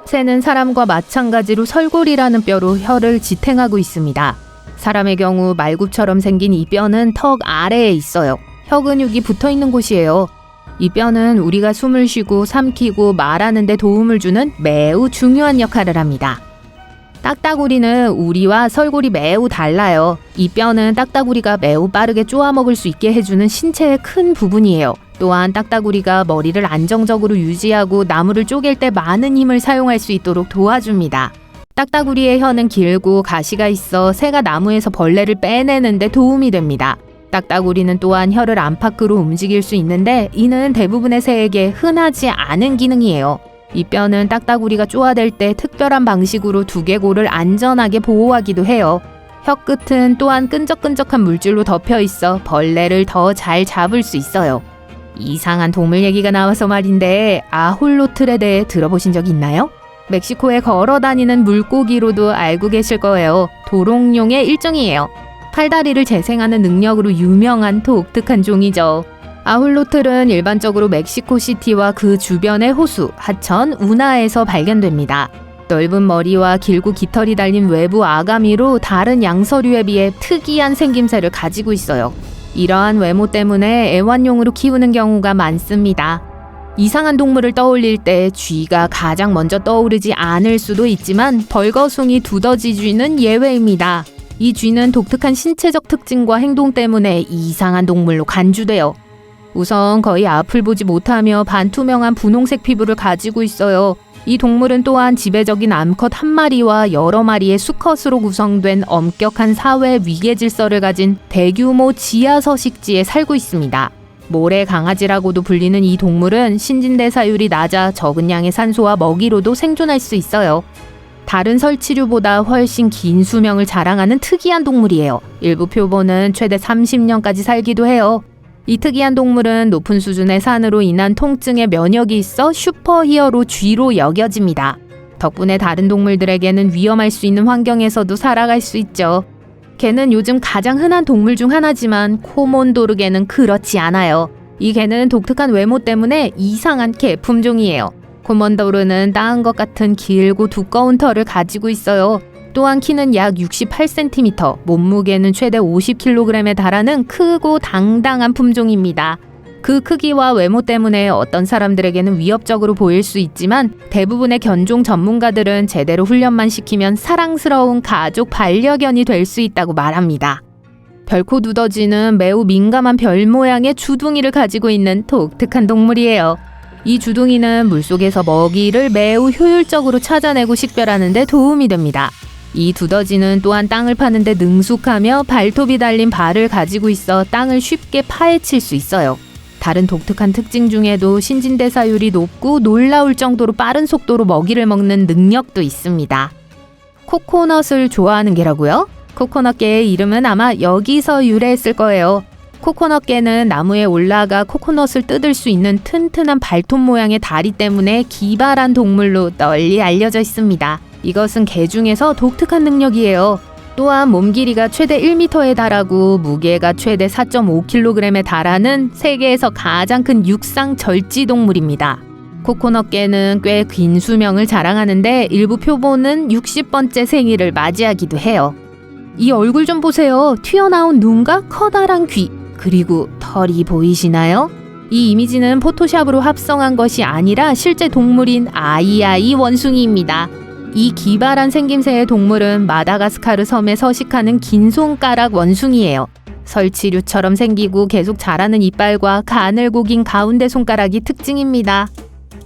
새는 사람과 마찬가지로 설골이라는 뼈로 혀를 지탱하고 있습니다. 사람의 경우 말굽처럼 생긴 이 뼈는 턱 아래에 있어요. 혀 근육이 붙어 있는 곳이에요. 이 뼈는 우리가 숨을 쉬고 삼키고 말하는 데 도움을 주는 매우 중요한 역할을 합니다. 딱따구리는 우리와 설골이 매우 달라요. 이 뼈는 딱따구리가 매우 빠르게 쪼아 먹을 수 있게 해주는 신체의 큰 부분이에요. 또한 딱따구리가 머리를 안정적으로 유지하고 나무를 쪼갤 때 많은 힘을 사용할 수 있도록 도와줍니다. 딱따구리의 혀는 길고 가시가 있어 새가 나무에서 벌레를 빼내는 데 도움이 됩니다. 딱따구리는 또한 혀를 안팎으로 움직일 수 있는데 이는 대부분의 새에게 흔하지 않은 기능이에요. 이 뼈는 딱따구리가 쪼아댈 때 특별한 방식으로 두개골을 안전하게 보호하기도 해요. 혀 끝은 또한 끈적끈적한 물줄로 덮여 있어 벌레를 더 잘 잡을 수 있어요. 이상한 동물 얘기가 나와서 말인데 아홀로틀에 대해 들어보신 적 있나요? 멕시코에 걸어다니는 물고기로도 알고 계실 거예요. 도롱뇽의 일종이에요. 팔다리를 재생하는 능력으로 유명한 독특한 종이죠. 아홀로틀은 일반적으로 멕시코시티와 그 주변의 호수, 하천, 운하에서 발견됩니다. 넓은 머리와 길고 깃털이 달린 외부 아가미로 다른 양서류에 비해 특이한 생김새를 가지고 있어요. 이러한 외모 때문에 애완용으로 키우는 경우가 많습니다. 이상한 동물을 떠올릴 때 쥐가 가장 먼저 떠오르지 않을 수도 있지만 벌거숭이 두더지 쥐는 예외입니다. 이 쥐는 독특한 신체적 특징과 행동 때문에 이상한 동물로 간주돼요. 우선 거의 앞을 보지 못하며 반투명한 분홍색 피부를 가지고 있어요. 이 동물은 또한 지배적인 암컷 한 마리와 여러 마리의 수컷으로 구성된 엄격한 사회 위계 질서를 가진 대규모 지하 서식지에 살고 있습니다. 모래 강아지라고도 불리는 이 동물은 신진대사율이 낮아 적은 양의 산소와 먹이로도 생존할 수 있어요. 다른 설치류보다 훨씬 긴 수명을 자랑하는 특이한 동물이에요. 일부 표본은 최대 30년까지 살기도 해요. 이 특이한 동물은 높은 수준의 산으로 인한 통증에 면역이 있어 슈퍼히어로 쥐로 여겨집니다. 덕분에 다른 동물들에게는 위험할 수 있는 환경에서도 살아갈 수 있죠. 개는 요즘 가장 흔한 동물 중 하나지만 코몬도르개는 그렇지 않아요. 이 개는 독특한 외모 때문에 이상한 개 품종이에요. 코몬도르는 따은 것 같은 길고 두꺼운 털을 가지고 있어요. 또한 키는 약 68cm, 몸무게는 최대 50kg에 달하는 크고 당당한 품종입니다. 그 크기와 외모 때문에 어떤 사람들에게는 위협적으로 보일 수 있지만 대부분의 견종 전문가들은 제대로 훈련만 시키면 사랑스러운 가족 반려견이 될 수 있다고 말합니다. 별코 두더지는 매우 민감한 별 모양의 주둥이를 가지고 있는 독특한 동물이에요. 이 주둥이는 물속에서 먹이를 매우 효율적으로 찾아내고 식별하는 데 도움이 됩니다. 이 두더지는 또한 땅을 파는 데 능숙하며 발톱이 달린 발을 가지고 있어 땅을 쉽게 파헤칠 수 있어요. 다른 독특한 특징 중에도 신진대사율이 높고 놀라울 정도로 빠른 속도로 먹이를 먹는 능력도 있습니다. 코코넛을 좋아하는 개라고요? 코코넛개의 이름은 아마 여기서 유래했을 거예요. 코코넛개는 나무에 올라가 코코넛을 뜯을 수 있는 튼튼한 발톱 모양의 다리 때문에 기발한 동물로 널리 알려져 있습니다. 이것은 개 중에서 독특한 능력이에요. 또한 몸 길이가 최대 1m에 달하고 무게가 최대 4.5kg에 달하는 세계에서 가장 큰 육상 절지 동물입니다. 코코넛개는 꽤 긴 수명을 자랑하는데 일부 표본은 60번째 생일을 맞이하기도 해요. 이 얼굴 좀 보세요. 튀어나온 눈과 커다란 귀, 그리고 털이 보이시나요? 이 이미지는 포토샵으로 합성한 것이 아니라 실제 동물인 아이아이 원숭이입니다. 이 기발한 생김새의 동물은 마다가스카르 섬에 서식하는 긴 손가락 원숭이예요. 설치류처럼 생기고 계속 자라는 이빨과 가늘고 긴 가운데 손가락이 특징입니다.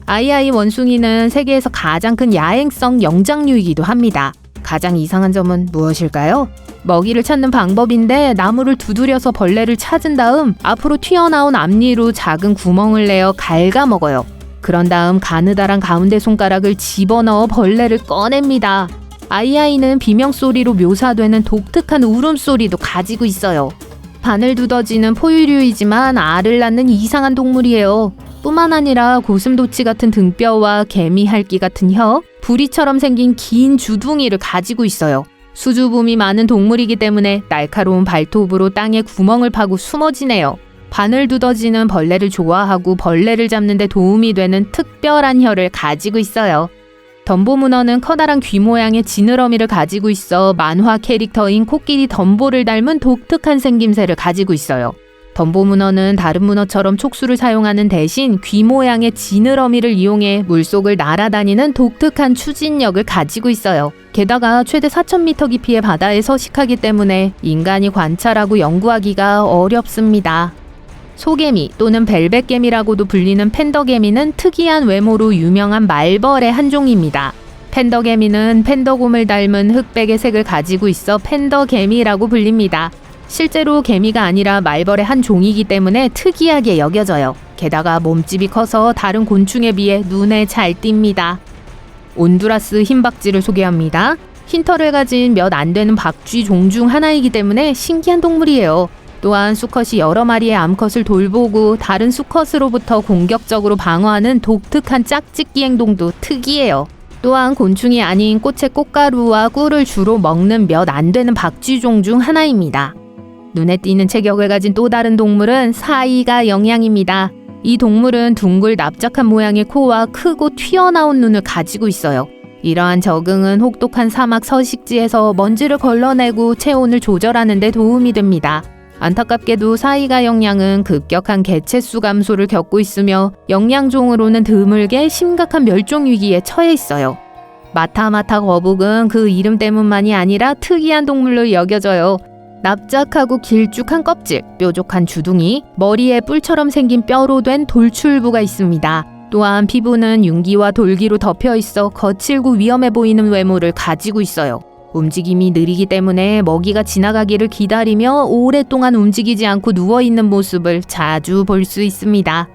아이아이 원숭이는 세계에서 가장 큰 야행성 영장류이기도 합니다. 가장 이상한 점은 무엇일까요? 먹이를 찾는 방법인데 나무를 두드려서 벌레를 찾은 다음 앞으로 튀어나온 앞니로 작은 구멍을 내어 갉아먹어요. 그런 다음 가느다란 가운데 손가락을 집어넣어 벌레를 꺼냅니다. 아이아이는 비명소리로 묘사되는 독특한 울음소리도 가지고 있어요. 바늘두더지는 포유류이지만 알을 낳는 이상한 동물이에요. 뿐만 아니라 고슴도치 같은 등뼈와 개미핥기 같은 혀, 부리처럼 생긴 긴 주둥이를 가지고 있어요. 수줍음이 많은 동물이기 때문에 날카로운 발톱으로 땅에 구멍을 파고 숨어지네요. 바늘두더지는 벌레를 좋아하고 벌레를 잡는 데 도움이 되는 특별한 혀를 가지고 있어요. 덤보문어는 커다란 귀 모양의 지느러미를 가지고 있어 만화 캐릭터인 코끼리 덤보를 닮은 독특한 생김새를 가지고 있어요. 덤보문어는 다른 문어처럼 촉수를 사용하는 대신 귀 모양의 지느러미를 이용해 물속을 날아다니는 독특한 추진력을 가지고 있어요. 게다가 최대 4,000m 깊이의 바다에 서식하기 때문에 인간이 관찰하고 연구하기가 어렵습니다. 소개미 또는 벨벳개미라고도 불리는 팬더개미는 특이한 외모로 유명한 말벌의 한 종입니다. 팬더개미는 팬더곰을 닮은 흑백의 색을 가지고 있어 팬더개미라고 불립니다. 실제로 개미가 아니라 말벌의 한 종이기 때문에 특이하게 여겨져요. 게다가 몸집이 커서 다른 곤충에 비해 눈에 잘 띕니다. 온두라스 흰박쥐를 소개합니다. 흰 털을 가진 몇 안 되는 박쥐 종 중 하나이기 때문에 신기한 동물이에요. 또한 수컷이 여러 마리의 암컷을 돌보고 다른 수컷으로부터 공격적으로 방어하는 독특한 짝짓기 행동도 특이해요. 또한 곤충이 아닌 꽃의 꽃가루와 꿀을 주로 먹는 몇 안 되는 박쥐종 중 하나입니다. 눈에 띄는 체격을 가진 또 다른 동물은 사이가 영양입니다. 이 동물은 둥글 납작한 모양의 코와 크고 튀어나온 눈을 가지고 있어요. 이러한 적응은 혹독한 사막 서식지에서 먼지를 걸러내고 체온을 조절하는 데 도움이 됩니다. 안타깝게도 사이가 영양은 급격한 개체수 감소를 겪고 있으며 영양종으로는 드물게 심각한 멸종 위기에 처해 있어요. 마타마타 거북은 그 이름 때문만이 아니라 특이한 동물로 여겨져요. 납작하고 길쭉한 껍질, 뾰족한 주둥이, 머리에 뿔처럼 생긴 뼈로 된 돌출부가 있습니다. 또한 피부는 융기와 돌기로 덮여 있어 거칠고 위험해 보이는 외모를 가지고 있어요. 움직임이 느리기 때문에 먹이가 지나가기를 기다리며 오랫동안 움직이지 않고 누워있는 모습을 자주 볼 수 있습니다.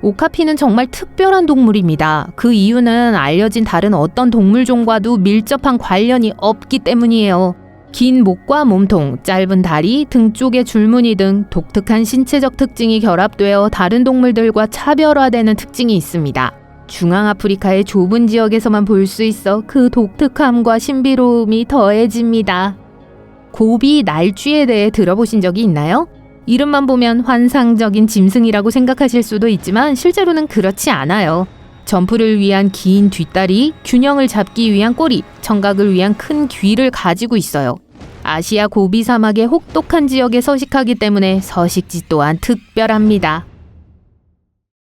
오카피는 정말 특별한 동물입니다. 그 이유는 알려진 다른 어떤 동물종과도 밀접한 관련이 없기 때문이에요. 긴 목과 몸통, 짧은 다리, 등 쪽의 줄무늬 등 독특한 신체적 특징이 결합되어 다른 동물들과 차별화되는 특징이 있습니다. 중앙아프리카의 좁은 지역에서만 볼 수 있어 그 독특함과 신비로움이 더해집니다. 고비 날쥐에 대해 들어보신 적이 있나요? 이름만 보면 환상적인 짐승이라고 생각하실 수도 있지만 실제로는 그렇지 않아요. 점프를 위한 긴 뒷다리, 균형을 잡기 위한 꼬리, 청각을 위한 큰 귀를 가지고 있어요. 아시아 고비 사막의 혹독한 지역에 서식하기 때문에 서식지 또한 특별합니다.